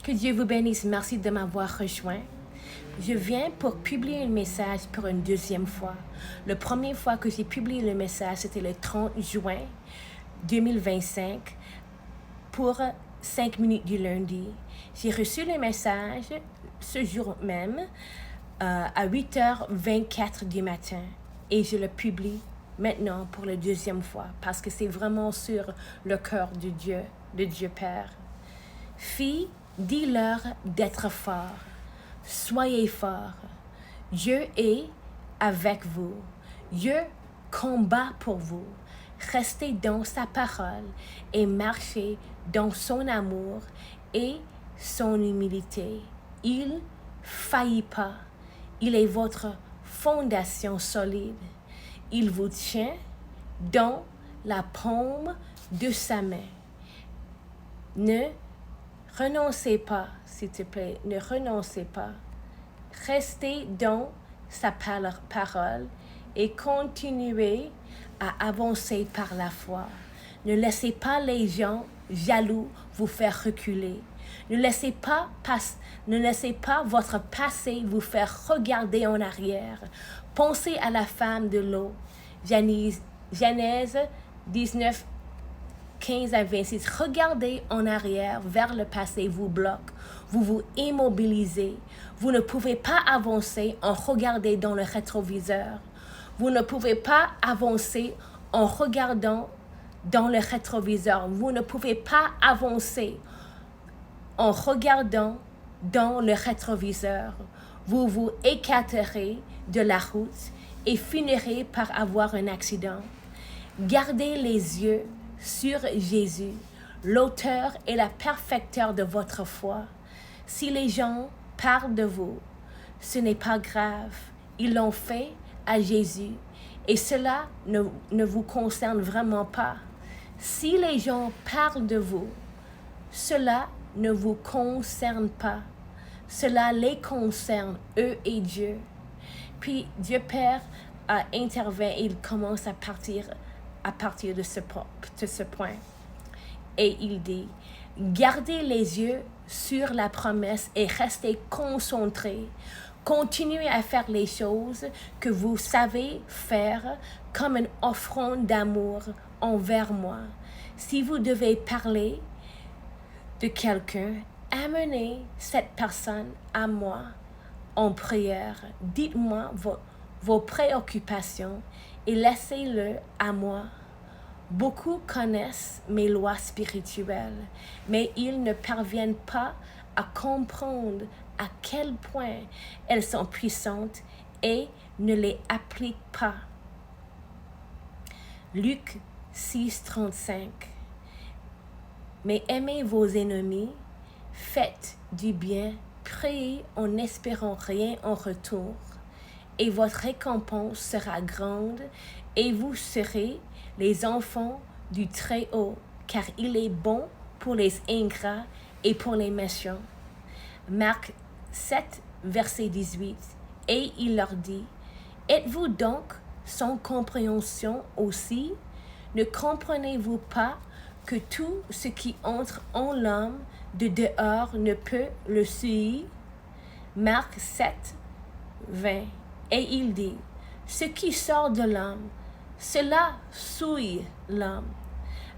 Que Dieu vous bénisse. Merci de m'avoir rejoint. Je viens pour publier un message pour une deuxième fois. La première fois que j'ai publié le message, c'était le 30 juin 2025 pour 5 minutes du lundi. J'ai reçu le message ce jour même à 8h24 du matin et je le publie maintenant pour la deuxième fois parce que c'est vraiment sur le cœur de Dieu Père. Filles, dis-leur d'être fort. Soyez forts. Dieu est avec vous. Dieu combat pour vous. Restez dans sa parole et marchez dans son amour et son humilité. Il ne faillit pas. Il est votre fondation solide. Il vous tient dans la paume de sa main. Ne renoncez pas, s'il te plaît, ne renoncez pas. Restez dans sa parole et continuez à avancer par la foi. Ne laissez pas les gens jaloux vous faire reculer. Ne laissez pas votre passé vous faire regarder en arrière. Pensez à la femme de l'eau. Genèse 19, 15 à 26. Regardez en arrière vers le passé vous bloque. Vous vous immobilisez. Vous ne pouvez pas avancer en regardant dans le rétroviseur. Vous ne pouvez pas avancer en regardant dans le rétroviseur. Vous ne pouvez pas avancer en regardant dans le rétroviseur. Vous vous écarterez de la route et finirez par avoir un accident. Gardez les yeux sur Jésus, l'auteur et la perfecteur de votre foi. Si les gens parlent de vous, ce n'est pas grave. Ils l'ont fait à Jésus et cela ne vous concerne vraiment pas. Si les gens parlent de vous, cela ne vous concerne pas. Cela les concerne, eux et Dieu. Puis Dieu Père intervient et il commence à partir de ce point. Et il dit, gardez les yeux sur la promesse et restez concentrés. Continuez à faire les choses que vous savez faire comme une offrande d'amour envers moi. Si vous devez parler de quelqu'un, amenez cette personne à moi en prière. Dites-moi vos préoccupations et laissez-le à moi. Beaucoup connaissent mes lois spirituelles, mais ils ne parviennent pas à comprendre à quel point elles sont puissantes et ne les appliquent pas. Luc 6, 35. Mais aimez vos ennemis, faites du bien, priez en n'espérant rien en retour, et votre récompense sera grande, et vous serez les enfants du Très-Haut, car il est bon pour les ingrats et pour les méchants. Marc 7, verset 18. Et il leur dit, êtes-vous donc sans compréhension aussi? Ne comprenez-vous pas que tout ce qui entre en l'homme de dehors ne peut le suivre? Marc 7, 20. Et il dit, ce qui sort de l'homme, cela souille l'homme.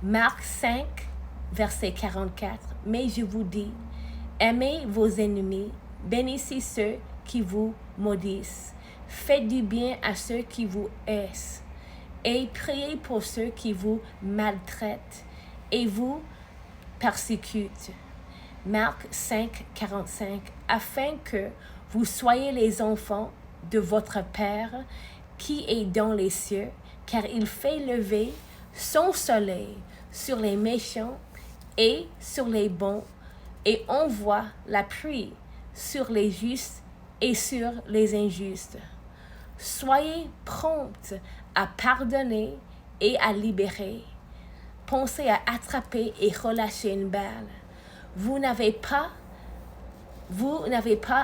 Marc 5, verset 44. Mais je vous dis, aimez vos ennemis, bénissez ceux qui vous maudissent, faites du bien à ceux qui vous haïssent, et priez pour ceux qui vous maltraitent et vous persécutent. Marc 5, 45. Afin que vous soyez les enfants de votre Père qui est dans les cieux, car il fait lever son soleil sur les méchants et sur les bons, et envoie la pluie sur les justes et sur les injustes. Soyez prompts à pardonner et à libérer. Pensez à attraper et relâcher une balle. Vous n'avez pas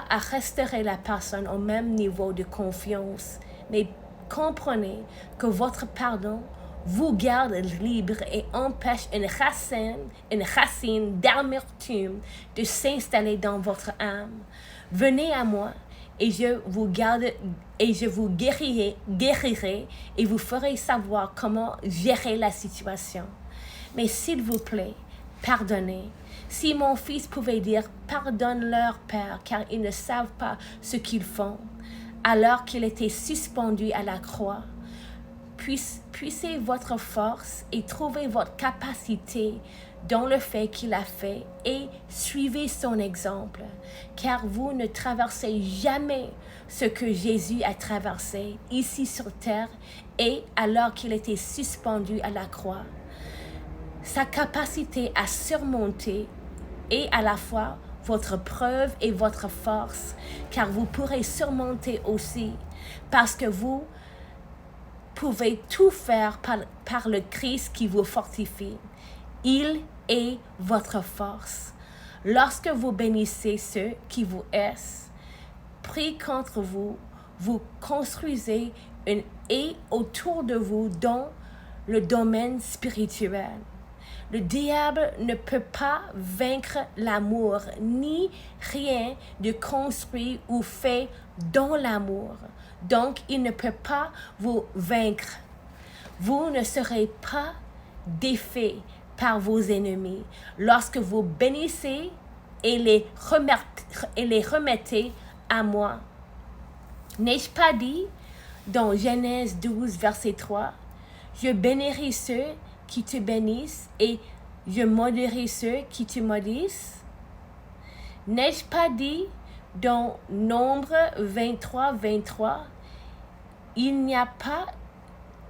à restaurer la personne au même niveau de confiance, mais comprenez que votre pardon vous garde libre et empêche une racine d'amertume de s'installer dans votre âme. Venez à moi et je vous guérirai et vous ferai savoir comment gérer la situation. Mais s'il vous plaît, pardonnez. Si mon fils pouvait dire « Pardonne-leur, Père, car ils ne savent pas ce qu'ils font », alors qu'il était suspendu à la croix, puissez votre force et trouvez votre capacité dans le fait qu'il a fait et suivez son exemple, car vous ne traversez jamais ce que Jésus a traversé ici sur terre et alors qu'il était suspendu à la croix. Sa capacité à surmonter est à la fois votre preuve et votre force, car vous pourrez surmonter aussi, parce que vous pouvez tout faire par le Christ qui vous fortifie. Il est votre force. Lorsque vous bénissez ceux qui vous haïssent, prient contre vous, vous construisez une haie autour de vous dans le domaine spirituel. Le diable ne peut pas vaincre l'amour, ni rien de construit ou fait dans l'amour. Donc, il ne peut pas vous vaincre. Vous ne serez pas défaits par vos ennemis lorsque vous bénissez et les remettez à moi. N'ai-je pas dit dans Genèse 12, verset 3, « Je bénirai ceux qui te bénissent et je maudirai ceux qui te maudissent. » N'ai-je pas dit dans Nombre 23, 23, « Il n'y a pas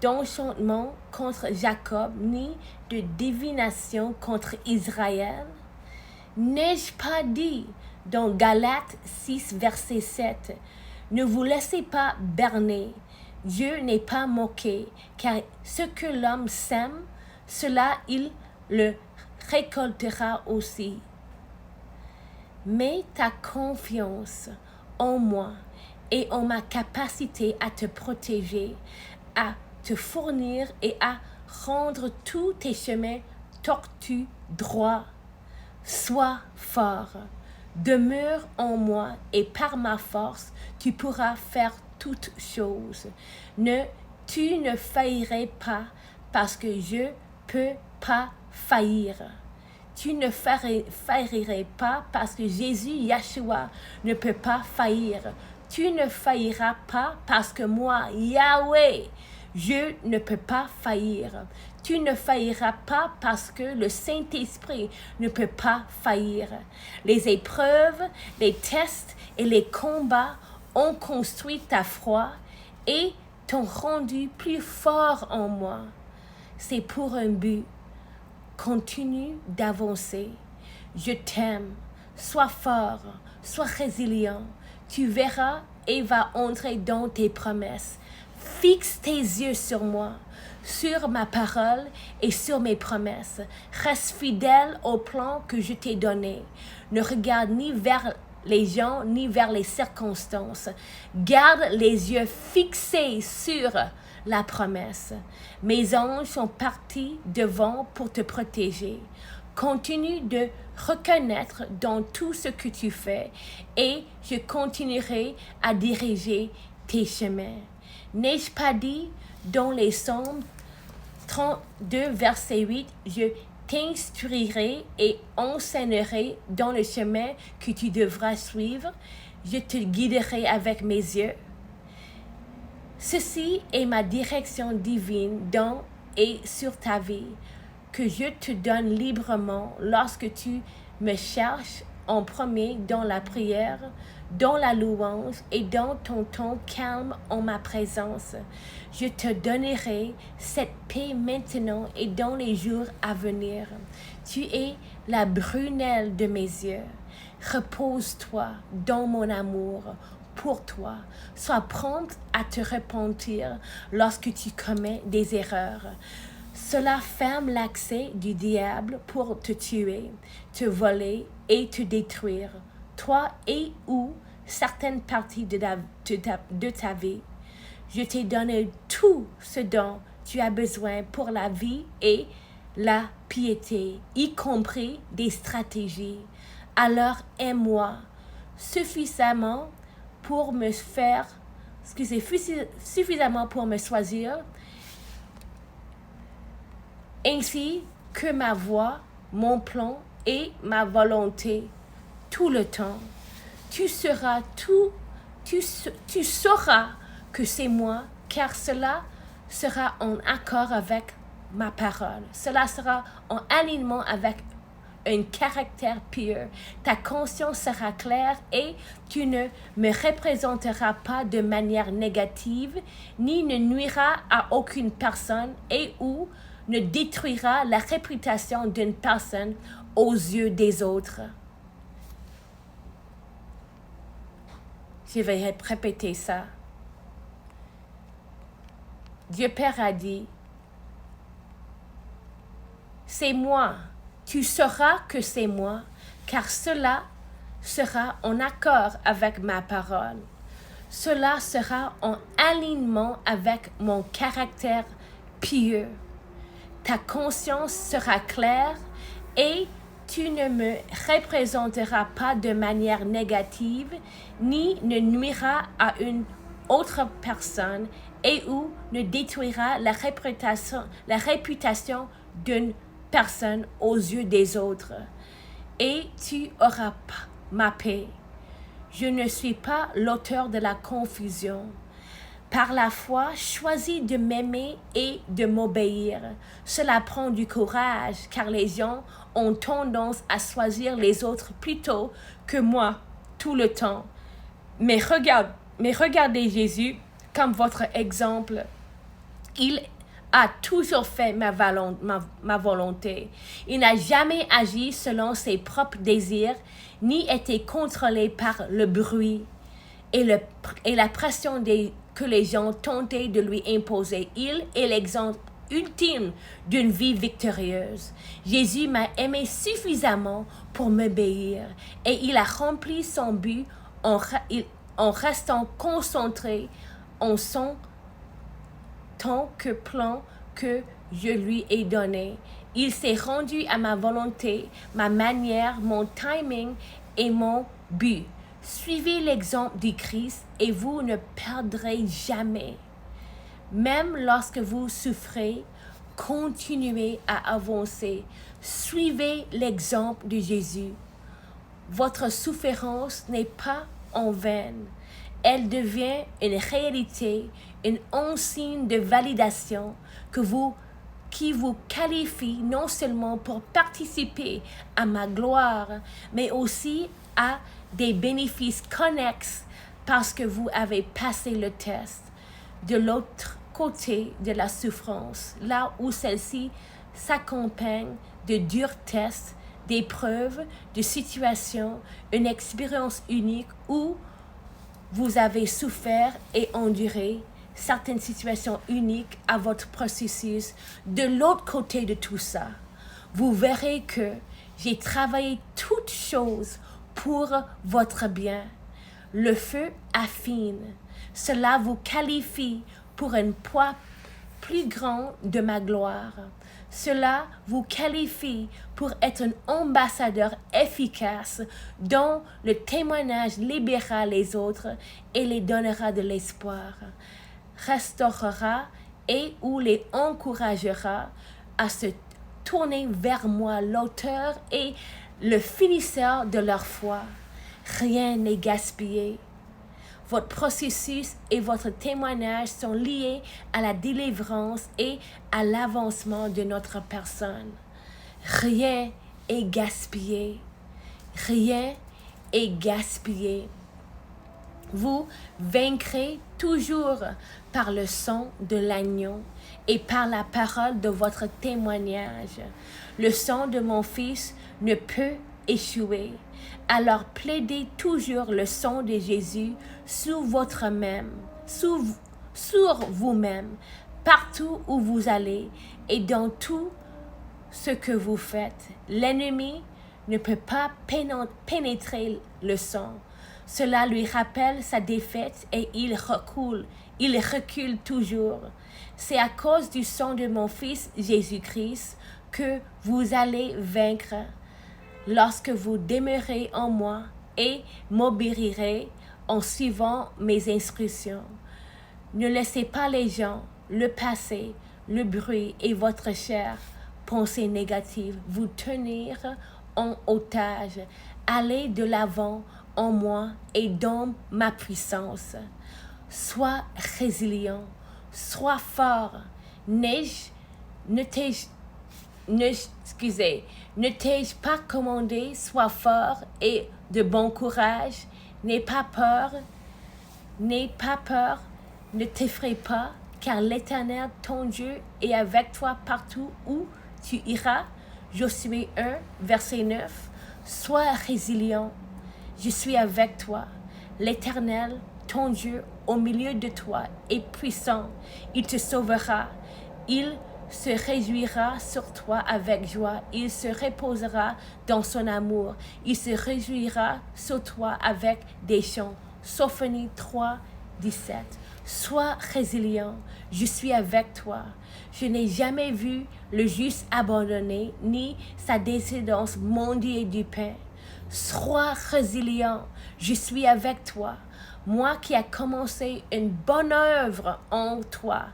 d'enchantement contre Jacob, ni de divination contre Israël. » N'ai-je pas dit dans Galates 6, verset 7, « Ne vous laissez pas berner, Dieu n'est pas moqué, car ce que l'homme sème, cela il le récoltera aussi. » Mets ta confiance en moi et en ma capacité à te protéger, à te fournir et à rendre tous tes chemins tortueux droits. Sois fort, demeure en moi et par ma force, tu pourras faire toutes choses. Tu ne failliras pas parce que je peux pas faillir. Tu ne failliras pas parce que Jésus, Yahshua, ne peut pas faillir. Tu ne failliras pas parce que moi, Yahweh, je ne peux pas faillir. Tu ne failliras pas parce que le Saint-Esprit ne peut pas faillir. Les épreuves, les tests et les combats ont construit ta foi et t'ont rendu plus fort en moi. C'est pour un but. Continue d'avancer. Je t'aime. Sois fort, sois résilient. Tu verras et vas entrer dans tes promesses. Fixe tes yeux sur moi, sur ma parole et sur mes promesses. Reste fidèle au plan que je t'ai donné. Ne regarde ni vers les gens ni vers les circonstances. Garde les yeux fixés sur la promesse. Mes anges sont partis devant pour te protéger. Continue de reconnaître dans tout ce que tu fais et je continuerai à diriger tes chemins. N'ai-je pas dit dans les Psaumes 32, verset 8, je t'instruirai et enseignerai dans le chemin que tu devras suivre. Je te guiderai avec mes yeux. Ceci est ma direction divine dans et sur ta vie, que je te donne librement lorsque tu me cherches en premier dans la prière, dans la louange et dans ton temps calme en ma présence. Je te donnerai cette paix maintenant et dans les jours à venir. Tu es la prunelle de mes yeux. Repose-toi dans mon amour pour toi. Sois prompte à te repentir lorsque tu commets des erreurs. Cela ferme l'accès du diable pour te tuer, te voler et te détruire, toi et ou certaines parties de ta vie. Je t'ai donné tout ce dont tu as besoin pour la vie et la piété, y compris des stratégies. Alors aime-moi suffisamment pour me faire, suffisamment pour me choisir, ainsi que ma voix, mon plan et ma volonté tout le temps. Tu sauras que c'est moi, car cela sera en accord avec ma parole. Cela sera en alignement avec un caractère pur. Ta conscience sera claire et tu ne me représenteras pas de manière négative, ni ne nuiras à aucune personne et ou ne détruira la réputation d'une personne aux yeux des autres. Je vais répéter ça. Dieu Père a dit, c'est moi, tu sauras que c'est moi, car cela sera en accord avec ma parole. Cela sera en alignement avec mon caractère pieux. Ta conscience sera claire et tu ne me représenteras pas de manière négative, ni ne nuiras à une autre personne et ou ne détruira la réputation d'une personne aux yeux des autres. Et tu auras ma paix. Je ne suis pas l'auteur de la confusion. Par la foi, choisis de m'aimer et de m'obéir. Cela prend du courage, car les gens ont tendance à choisir les autres plutôt que moi tout le temps. Mais regardez Jésus comme votre exemple. Il a toujours fait ma volonté. Il n'a jamais agi selon ses propres désirs, ni été contrôlé par le bruit et la pression que les gens tentaient de lui imposer. Il est l'exemple ultime d'une vie victorieuse. Jésus m'a aimé suffisamment pour m'obéir et il a rempli son but en restant concentré en son tant que plan que je lui ai donné. Il s'est rendu à ma volonté, ma manière, mon timing et mon but. Suivez l'exemple du Christ et vous ne perdrez jamais. Même lorsque vous souffrez, continuez à avancer. Suivez l'exemple de Jésus. Votre souffrance n'est pas en vain. Elle devient une réalité, un signe de validation qui vous qualifie non seulement pour participer à ma gloire, mais aussi à des bénéfices connexes parce que vous avez passé le test. De l'autre côté de la souffrance, là où celle-ci s'accompagne de durs tests, d'épreuves, de situations, une expérience unique où vous avez souffert et enduré certaines situations uniques à votre processus. De l'autre côté de tout ça, vous verrez que j'ai travaillé toutes choses pour votre bien. Le feu affine. Cela vous qualifie pour un poids plus grand de ma gloire. Cela vous qualifie pour être un ambassadeur efficace dont le témoignage libérera les autres et les donnera de l'espoir, restaurera et ou les encouragera à se tourner vers moi, l'auteur et le finisseur de leur foi. Rien n'est gaspillé. Votre processus et votre témoignage sont liés à la délivrance et à l'avancement de notre personne. Rien est gaspillé. Rien est gaspillé. Vous vaincrez toujours par le sang de l'agneau et par la parole de votre témoignage. Le sang de mon Fils ne peut échouer. Alors plaidez toujours le sang de Jésus sur vous-même, partout où vous allez et dans tout ce que vous faites. L'ennemi ne peut pas pénétrer le sang. Cela lui rappelle sa défaite et il recule toujours. C'est à cause du sang de mon Fils Jésus-Christ que vous allez vaincre lorsque vous demeurez en moi et m'obéirez en suivant mes instructions. Ne laissez pas les gens, le passé, le bruit et votre chère pensée négative vous tenir en otage. Allez de l'avant en moi et dans ma puissance. Sois résilient, sois fort. Ne t'ai-je pas commandé, sois fort et de bon courage. N'aie pas peur, ne t'effraie pas, car l'Éternel, ton Dieu, est avec toi partout où tu iras. Josué 1, verset 9. Sois résilient, je suis avec toi. L'Éternel, ton Dieu, au milieu de toi, est puissant. Il te sauvera. Il se réjouira sur toi avec joie. Il se reposera dans son amour. Il se réjouira sur toi avec des chants. Sophonie 3, 17. Sois résilient, je suis avec toi. Je n'ai jamais vu le juste abandonné, ni sa descendance mendier du pain. Sois résilient, je suis avec toi. Moi qui a commencé une bonne œuvre en toi,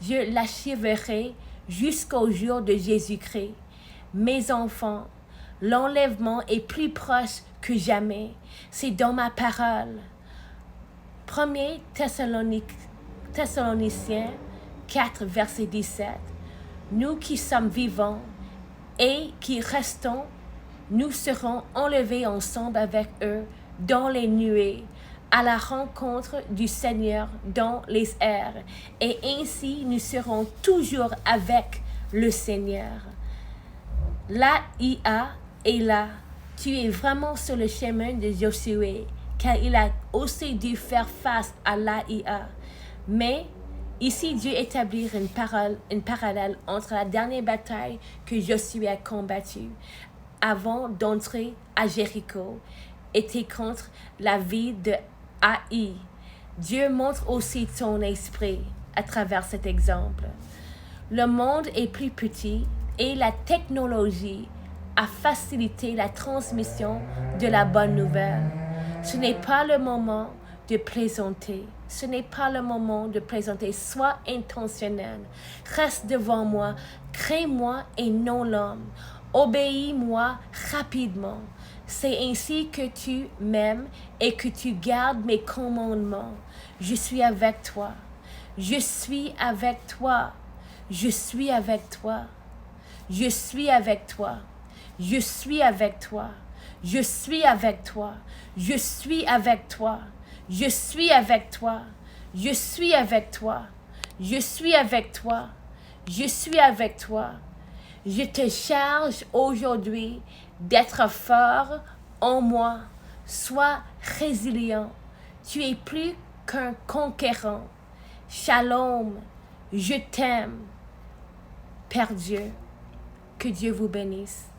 je l'achèverai jusqu'au jour de Jésus-Christ. Mes enfants, l'enlèvement est plus proche que jamais. C'est dans ma parole. 1 Thessaloniciens 4, verset 17. Nous qui sommes vivants et qui restons, nous serons enlevés ensemble avec eux dans les nuées, à la rencontre du Seigneur dans les airs. Et ainsi, nous serons toujours avec le Seigneur. L'AIA est là. Tu es vraiment sur le chemin de Josué, car il a aussi dû faire face à l'AIA. Mais ici, Dieu établit une parallèle entre la dernière bataille que Josué a combattue avant d'entrer à Jéricho était contre la vie de AI. Dieu montre aussi son esprit à travers cet exemple. Le monde est plus petit et la technologie a facilité la transmission de la bonne nouvelle. Ce n'est pas le moment de plaisanter. Ce n'est pas le moment de plaisanter. Sois intentionnel. Reste devant moi. Crée-moi et non l'homme. Obéis-moi rapidement. C'est ainsi que tu m'aimes et que tu gardes mes commandements. Je suis avec toi. Je suis avec toi. Je suis avec toi. Je suis avec toi. Je suis avec toi. Je suis avec toi. Je suis avec toi. Je suis avec toi. Je suis avec toi. Je suis avec toi. Je suis avec toi. Je te charge aujourd'hui d'être fort en moi. Sois résilient. Tu es plus qu'un conquérant. Shalom. Je t'aime. Père Dieu, que Dieu vous bénisse.